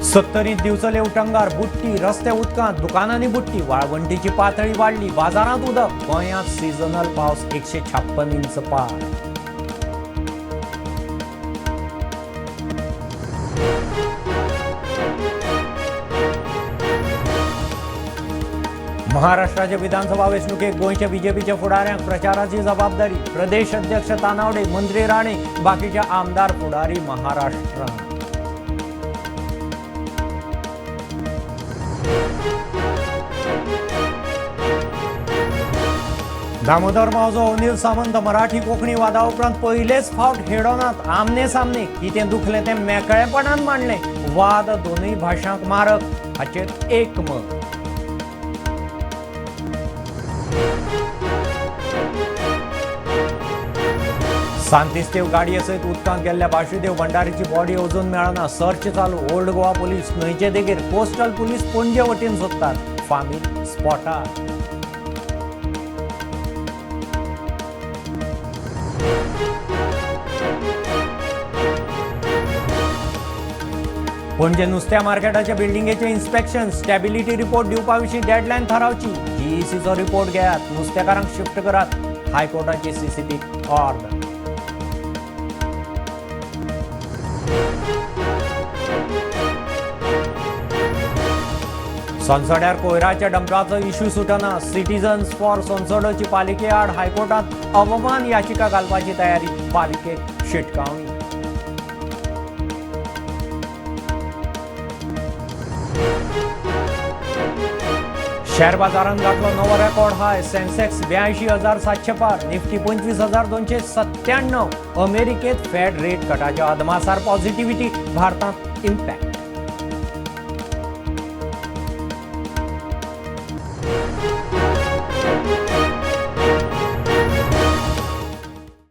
70 दिवसले उटंगार बुट्टी रस्ते उदकांत दुकानांनी बुट्टी वाळवंटीची पातळी वाढली बाजारात उदक गोंयांत सीझनल पावस 156 इंच पार महाराष्ट्राच्या विधानसभा वेंचणुकेक गोंयच्या बीजेपीच्या फुडाऱ्यांक प्रचाराची जबाबदारी प्रदेश अध्यक्ष तानावडे मंत्री राणे बाकीच्या आमदार फुडारी महाराष्ट्रात दामोदर मावजो अनिल सामंत मराठी कोंकणी वादा उपरांत पहिलेच फावट हेडोनात आमने सामने कितें दुखलें तें मेकळेपणान मांडलें वाद दोनूय भाशांक मारक हाचेर एकमत सांतिस्तेव गाडये सयत उदकांत गेल्ल्या वासुदेव भंडारीची बॉडी अजून मेळना सर्च चालू ओल्ड गोवा पुलीस न्हंयचे देगेर कोस्टल पुलीस पणजे वटेन सोदतात फामील स्पॉटार पणजे नुस्त्या मार्केटाच्या बिल्डिंगेचे इन्स्पेक्शन स्टॅबिलिटी रिपोर्ट दिवपा विशीं डेडलायन थारावची जीईसीचो रिपोर्ट घेयात नुस्तेकारांक शिफ्ट करात हायकोर्टाची सीसीबी ऑर्डर संसड्यार कोयराच्या डंपराचो इश्यू सुटना सिटीजन्स फॉर संसडोची पालिके आड हायकोर्टात अवमान याचिका घालपाची तयारी पालिकेक शिटकावणी शेअर बाजारांत गाठलो नवो रेकॉर्ड हाय सेन्सेक्स 82,700 पार निफ्टी 25,297 अमेरिकेत फेड रेट कटाच्या अदमासार पॉझिटिव्हिटी भारतात इम्पॅक्ट